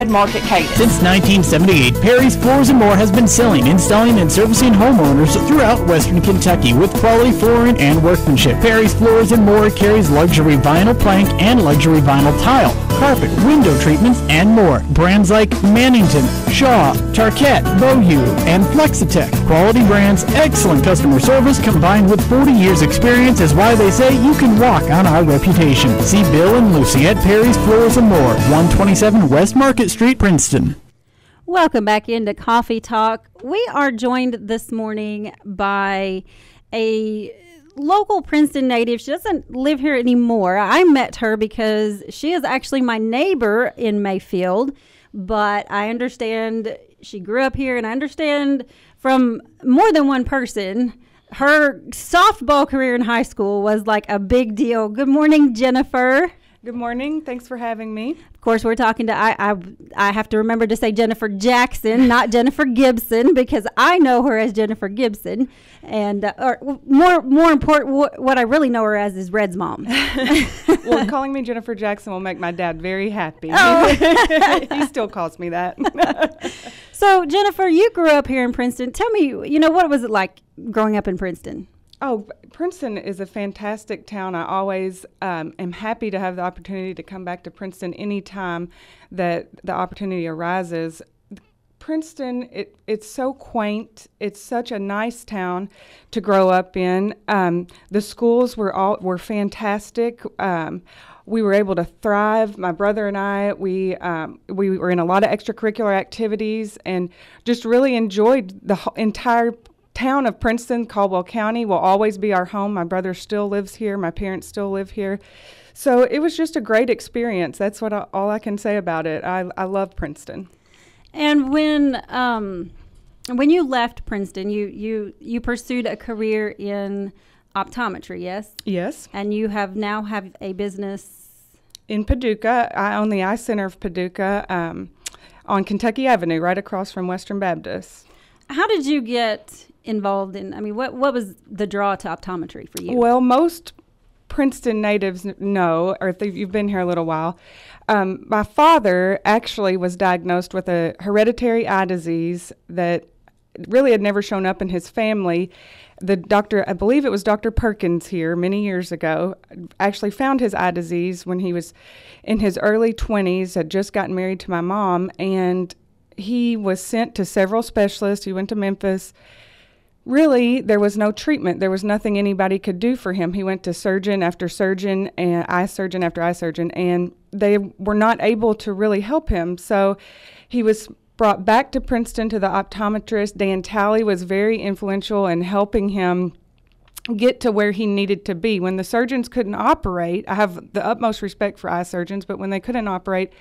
Market cadence. Since 1978, Perry's Floors & More has been selling, installing, and servicing homeowners throughout Western Kentucky with quality flooring and workmanship. Perry's Floors & More carries luxury vinyl plank and luxury vinyl tile, carpet, window treatments, and more. Brands like Mannington, Shaw, Tarkett, Beaulieu, and Flexitech. Quality brands, excellent customer service, combined with 40 years experience is why they say you can walk on our reputation. See Bill and Lucy at Perry's Floors & More, 127 West Market Street, Princeton. Welcome back into Coffee Talk. We are joined this morning by a local Princeton native. She doesn't live here anymore. I met her because she is actually my neighbor in Mayfield, but I understand she grew up here, and I understand from more than one person her softball career in high school was like a big deal. Good morning, Jennifer. Good morning. Thanks for having me. Of course, we're talking to, I have to remember to say Jennifer Jackson, not Jennifer Gibson, because I know her as Jennifer Gibson. And or more important, what I really know her as is Red's mom. Well, calling me Jennifer Jackson will make my dad very happy. Oh. He still calls me that. So, Jennifer, you grew up here in Princeton. Tell me, what was it like growing up in Princeton? Oh, Princeton is a fantastic town. I always am happy to have the opportunity to come back to Princeton anytime that the opportunity arises. Princeton, it's so quaint. It's such a nice town to grow up in. The schools were fantastic. We were able to thrive. My brother and I, we were in a lot of extracurricular activities and just really enjoyed the entire town of Princeton. Caldwell County will always be our home. My brother still lives here. My parents still live here. So it was just a great experience. That's all I can say about it. I love Princeton. And when you left Princeton, you pursued a career in optometry, yes? Yes. And you now have a business in Paducah. I own the Eye Center of Paducah on Kentucky Avenue, right across from Western Baptist. How did you get involved in, what was the draw to optometry for you? Well, most Princeton natives know, or if you've been here a little while, my father actually was diagnosed with a hereditary eye disease that really had never shown up in his family. The doctor, I believe it was Dr. Perkins here many years ago, actually found his eye disease when he was in his early 20s, had just gotten married to my mom, and he was sent to several specialists. He went to Memphis. Really, there was no treatment. There was nothing anybody could do for him. He went to surgeon after surgeon and eye surgeon after eye surgeon, and they were not able to really help him. So he was brought back to Princeton to the optometrist. Dan Talley was very influential in helping him get to where he needed to be. When the surgeons couldn't operate, I have the utmost respect for eye surgeons, but when they couldn't operate,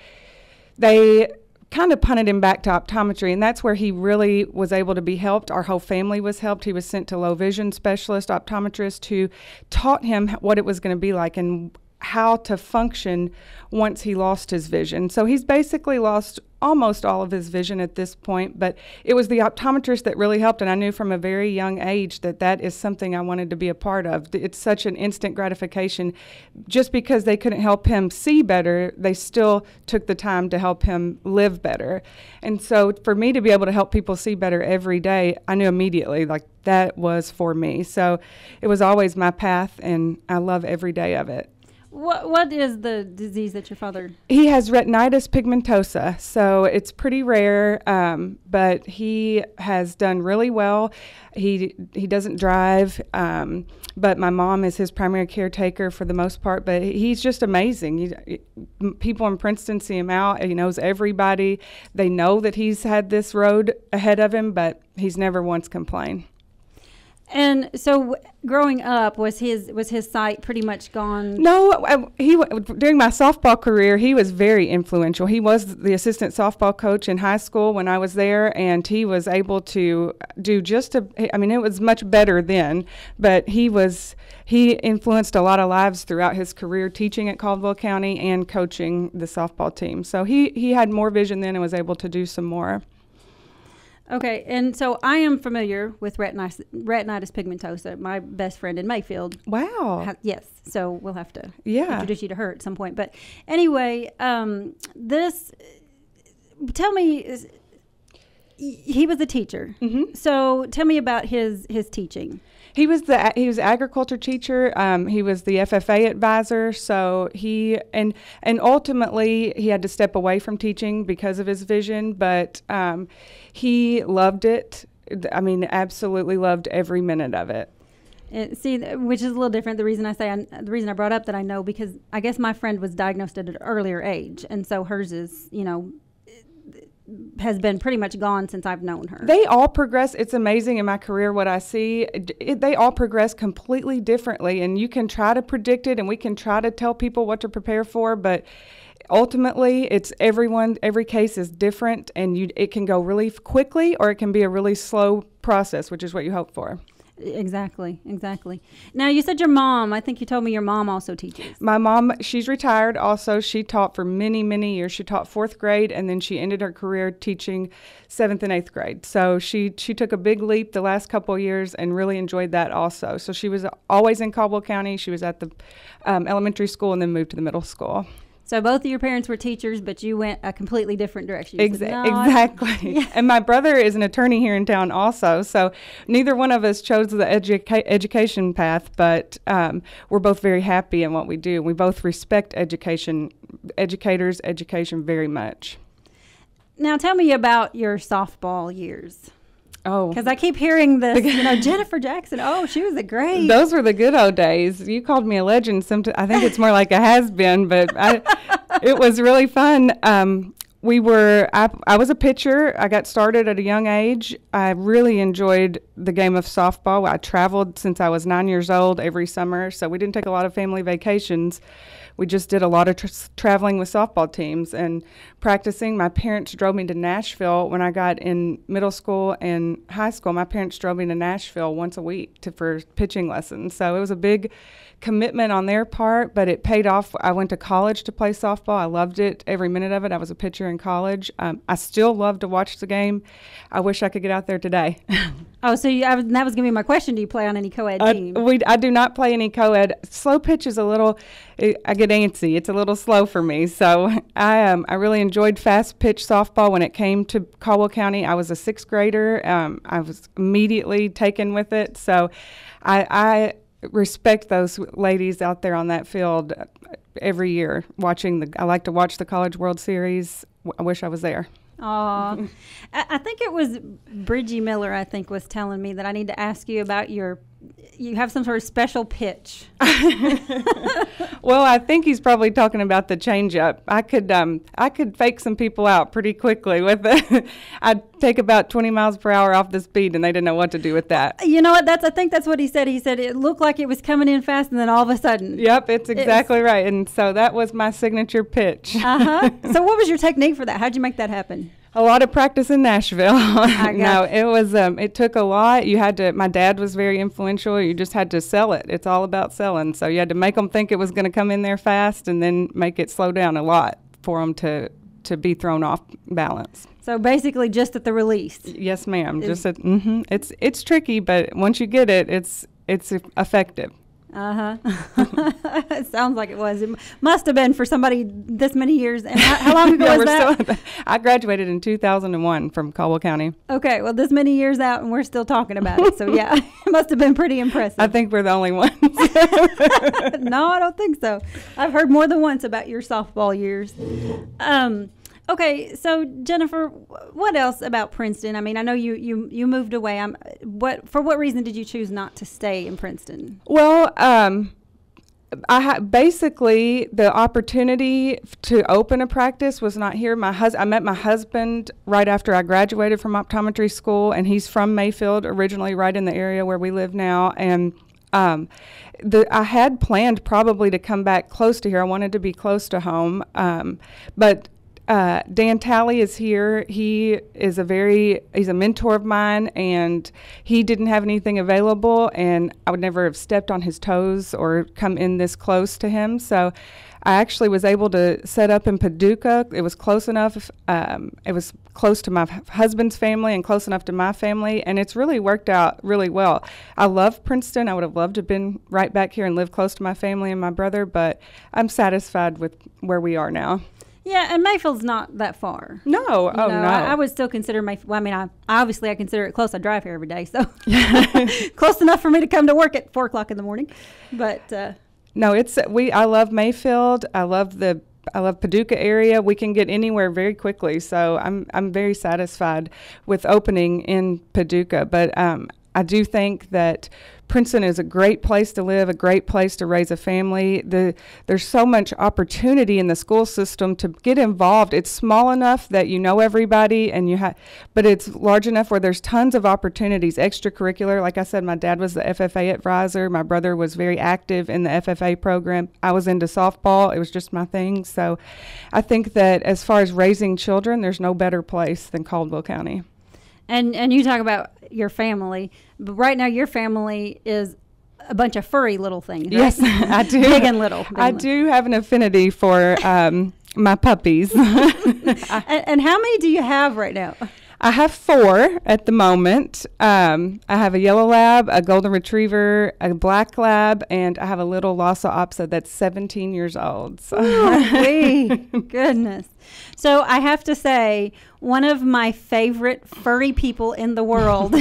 they kind of punted him back to optometry, and that's where he really was able to be helped. Our whole family was helped. He was sent to low vision specialist optometrist who taught him what it was going to be like and how to function once he lost his vision. So he's basically lost almost all of his vision at this point, but it was the optometrist that really helped, and I knew from a very young age that is something I wanted to be a part of. It's such an instant gratification. Just because they couldn't help him see better, they still took the time to help him live better. And so for me to be able to help people see better every day, I knew immediately, like, that was for me. So it was always my path, and I love every day of it. What is the disease that your father? He has retinitis pigmentosa, so it's pretty rare, but he has done really well. He doesn't drive, but my mom is his primary caretaker for the most part, but he's just amazing. People in Princeton see him out. He knows everybody. They know that he's had this road ahead of him, but he's never once complained. And so, growing up, was his sight pretty much gone? No, during my softball career, he was very influential. He was the assistant softball coach in high school when I was there, and he was able to do it was much better then, but he influenced a lot of lives throughout his career, teaching at Caldwell County and coaching the softball team. So he had more vision then and was able to do some more. Okay, and so I am familiar with retinitis pigmentosa. My best friend in Mayfield. Wow. Yes, so we'll have to introduce you to her at some point. But anyway, tell me, he was a teacher. Mm-hmm. So tell me about his teaching. He was agriculture teacher. He was the FFA advisor. So and ultimately he had to step away from teaching because of his vision. But he loved it. I mean, absolutely loved every minute of it. Which is a little different. The reason I brought up that I know, because I guess my friend was diagnosed at an earlier age, and so hers is, has been pretty much gone since I've known her. They all progress. It's amazing in my career what I see. They all progress completely differently, and you can try to predict it, and we can try to tell people what to prepare for, but ultimately it's every case is different, and it can go really quickly or it can be a really slow process, which is what you hope for. Exactly. Now, you said your mom, I think you told me your mom also teaches. My mom, she's retired also. She taught for many, many years. She taught 4th grade, and then she ended her career teaching 7th and 8th grade. So she took a big leap the last couple of years and really enjoyed that also. So she was always in Caldwell County. She was at the elementary school and then moved to the middle school. So both of your parents were teachers, but you went a completely different direction. Exactly. Yeah. And my brother is an attorney here in town also. So neither one of us chose the education path, but we're both very happy in what we do. We both respect education very much. Now tell me about your softball years. Oh, because I keep hearing this, Jennifer Jackson. Oh, she was a great. Those were the good old days. You called me a legend. I think it's more like a has-been, but it was really fun. I was a pitcher. I got started at a young age. I really enjoyed the game of softball. I traveled since I was 9 years old every summer, so we didn't take a lot of family vacations. We just did a lot of traveling with softball teams and practicing. My parents drove me to Nashville when I got in middle school and high school. My parents drove me to Nashville once a week for pitching lessons. So it was a big commitment on their part, but it paid off. I went to college to play softball. I loved it, every minute of it. I was a pitcher in college. I still love to watch the game. I wish I could get out there today. Oh, so that was going to be my question. Do you play on any co-ed team? I do not play any co-ed. Slow pitch is I get antsy. It's a little slow for me. So I really enjoyed fast pitch softball when it came to Caldwell County. I was a 6th grader. I was immediately taken with it. So I respect those ladies out there on that field every year I like to watch the College World Series. I wish I was there. Oh, I think it was Bridgie Miller, was telling me that I need to ask you about you have some sort of special pitch. Well, I think he's probably talking about the changeup. I could fake some people out pretty quickly with it. I'd take about 20 miles per hour off the speed, and they didn't know what to do with that. You know what? I think that's what he said. He said it looked like it was coming in fast, and then all of a sudden. Yep, it's exactly right. And so that was my signature pitch. So what was your technique for that? How'd you make that happen? A lot of practice in Nashville. No, it was. It took a lot. You had to. My dad was very influential. You just had to sell it. It's all about selling. So you had to make them think it was going to come in there fast, and then make it slow down a lot for them to be thrown off balance. So basically, just at the release. Yes, ma'am. It's tricky, but once you get it, it's effective. It sounds like it was. It must have been for somebody this many years. And how long ago was that? I graduated in 2001 from Caldwell County. Okay, well, this many years out, and we're still talking about it. So, yeah, it must have been pretty impressive. I think we're the only ones. No, I don't think so. I've heard more than once about your softball years. Okay, so Jennifer, what else about Princeton? I mean, I know you moved away. For what reason did you choose not to stay in Princeton? Well, basically the opportunity to open a practice was not here. I met my husband right after I graduated from optometry school, and he's from Mayfield, originally right in the area where we live now, and I had planned probably to come back close to here. I wanted to be close to home, but Dan Talley is here. He's a mentor of mine, and he didn't have anything available, and I would never have stepped on his toes or come in this close to him. So I actually was able to set up in Paducah. It was close enough. It was close to my husband's family and close enough to my family, and it's really worked out really well. I love Princeton. I would have loved to have been right back here and live close to my family and my brother, but I'm satisfied with where we are now. Yeah, and Mayfield's not that far. No, You know, no. I would still consider Mayfield. Well, I mean, I consider it close. I drive here every day, so close enough for me to come to work at 4:00 in the morning. But No, I love Mayfield. I love Paducah area. We can get anywhere very quickly. So I'm very satisfied with opening in Paducah. But I do think that Princeton is a great place to live, a great place to raise a family. There's so much opportunity in the school system to get involved. It's small enough that you know everybody, but it's large enough where there's tons of opportunities, extracurricular. Like I said, my dad was the FFA advisor. My brother was very active in the FFA program. I was into softball. It was just my thing. So I think that as far as raising children, there's no better place than Caldwell County. and you talk about your family, but right now your family is a bunch of furry little things, right? Yes, I do. Big and little. I do have an affinity for my puppies. And how many do you have right now? I have 4 at the moment. I have a yellow lab, a golden retriever, a black lab, and I have a little Lhasa Apso that's 17 years old. So. Goodness. So I have to say, one of my favorite furry people in the world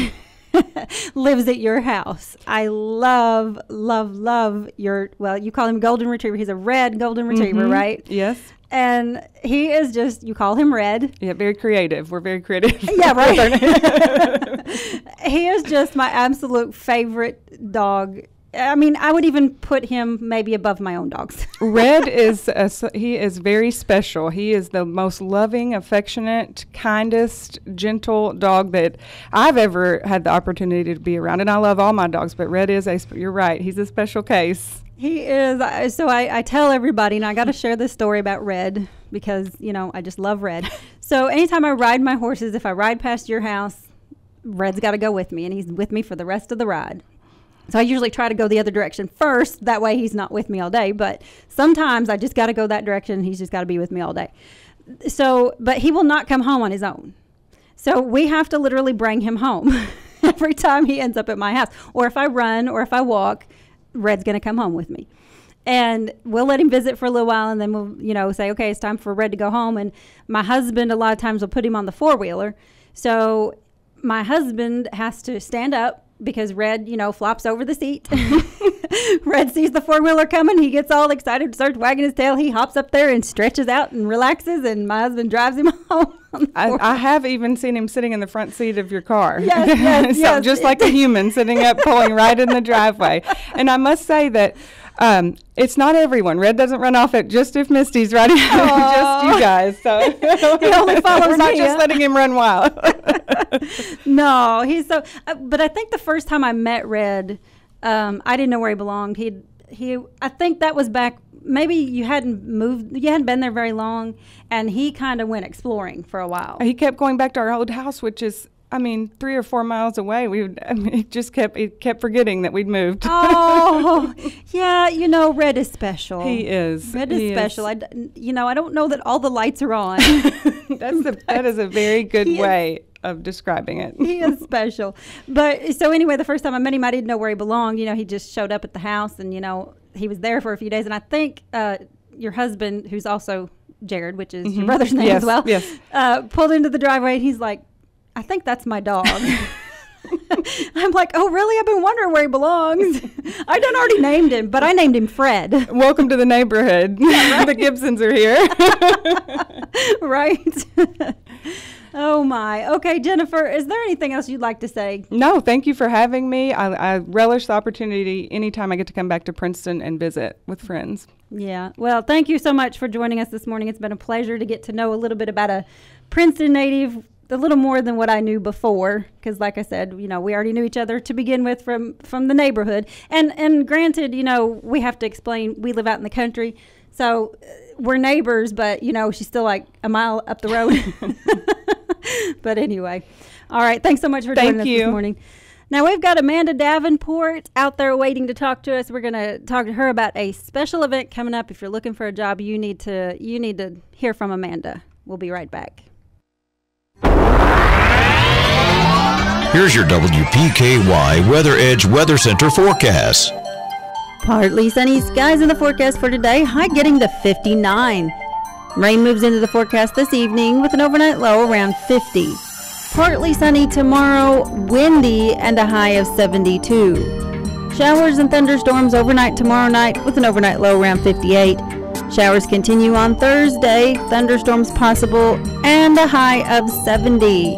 lives at your house. I love your, well, you call him golden retriever. He's a red golden retriever, right? Yes. And he is just, you call him Red. Yeah, very creative. We're very creative. Yeah, right. He is just my absolute favorite dog. I mean, I would even put him maybe above my own dogs. Red he is very special. He is the most loving, affectionate, kindest, gentle dog that I've ever had the opportunity to be around. And I love all my dogs, but Red is you're right. He's a special case. He is. So I tell everybody, and I got to share this story about Red because, I just love Red. So anytime I ride my horses, if I ride past your house, Red's got to go with me, and he's with me for the rest of the ride. So I usually try to go the other direction first. That way he's not with me all day. But sometimes I just got to go that direction. He's just got to be with me all day. So, but he will not come home on his own. So we have to literally bring him home every time he ends up at my house. Or if I run or if I walk, Red's going to come home with me. And we'll let him visit for a little while, and then we'll, say, okay, it's time for Red to go home. And my husband, a lot of times, will put him on the four-wheeler. So my husband has to stand up because Red, flops over the seat. Red sees the four-wheeler coming. He gets all excited, starts wagging his tail. He hops up there and stretches out and relaxes, and my husband drives him home. I have even seen him sitting in the front seat of your car. Yes, So just like a human sitting up, pulling right in the driveway. And I must say that it's not everyone. Red doesn't run off it just if Misty's riding, just you guys. So he only follows we're not me, just letting him run wild. No, he's so. But I think the first time I met Red, I didn't know where he belonged. I think that was back. Maybe you hadn't been there very long, and he kind of went exploring for a while. He kept going back to our old house, which is, 3 or 4 miles away. He kept forgetting that we'd moved. Oh, yeah. Red is special. He is. Red is special. I don't know that all the lights are on. That is a very good way of describing it. He is special. But so anyway, the first time I met him, I didn't know where he belonged. He just showed up at the house, and he was there for a few days. And I think your husband, who's also Jared, which is your brother's name as well, yes. Pulled into the driveway, and he's like, I think that's my dog. I'm like, oh, really? I've been wondering where he belongs. I done already named him, but I named him Fred. Welcome to the neighborhood. Yeah, right. The Gibsons are here. Right. Oh, my. Okay, Jennifer, is there anything else you'd like to say? No, thank you for having me. I relish the opportunity anytime I get to come back to Princeton and visit with friends. Yeah. Well, thank you so much for joining us this morning. It's been a pleasure to get to know a little bit about a Princeton native, a little more than what I knew before, because like I said, we already knew each other to begin with from the neighborhood. And granted, we have to explain, we live out in the country, so we're neighbors, but, she's still like a mile up the road. But anyway, all right, thanks so much for joining us this morning. Now we've got Amanda Davenport out there waiting to talk to us. We're going to talk to her about a special event coming up. If you're looking for a job, you need to hear from Amanda. We'll be right back. Here's your WPKY Weather Edge Weather Center forecast. Partly sunny skies in the forecast for today. High getting to 59. Rain moves into the forecast this evening with an overnight low around 50. Partly sunny tomorrow, windy, and a high of 72. Showers and thunderstorms overnight tomorrow night with an overnight low around 58. Showers continue on Thursday, thunderstorms possible, and a high of 70.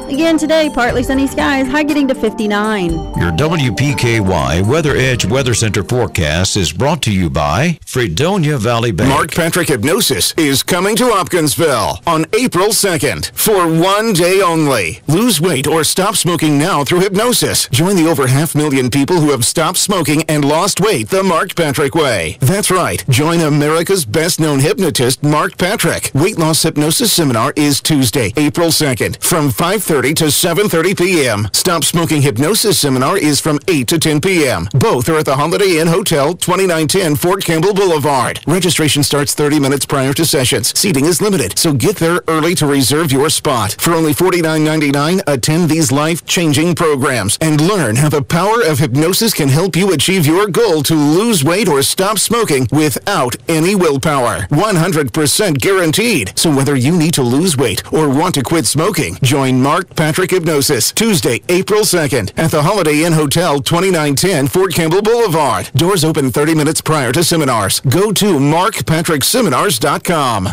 Again today, partly sunny skies, high getting to 59. Your WPKY Weather Edge Weather Center forecast is brought to you by Fredonia Valley Bank. Mark Patrick Hypnosis is coming to Hopkinsville on April 2nd for 1 day only. Lose weight or stop smoking now through hypnosis. Join the over 500,000 people who have stopped smoking and lost weight the Mark Patrick way. That's right. Join America's best-known hypnotist, Mark Patrick. Weight Loss Hypnosis Seminar is Tuesday, April 2nd from 5:30 to 7:30 p.m. Stop Smoking Hypnosis Seminar is from 8 to 10 p.m. Both are at the Holiday Inn Hotel, 2910 Fort Campbell Boulevard. Registration starts 30 minutes prior to sessions. Seating is limited, so get there early to reserve your spot. For only $49.99, attend these life-changing programs and learn how the power of hypnosis can help you achieve your goal to lose weight or stop smoking without any willpower. 100% guaranteed. So whether you need to lose weight or want to quit smoking, join Mark Patrick Hypnosis, Tuesday, April 2nd at the Holiday Inn Hotel, 2910 Fort Campbell Boulevard. Doors open 30 minutes prior to seminars. Go to markpatrickseminars.com.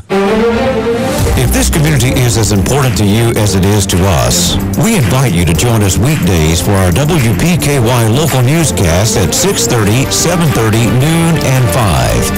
If this community is as important to you as it is to us, we invite you to join us weekdays for our WPKY local newscast at 6:30, 7:30, noon, and 5.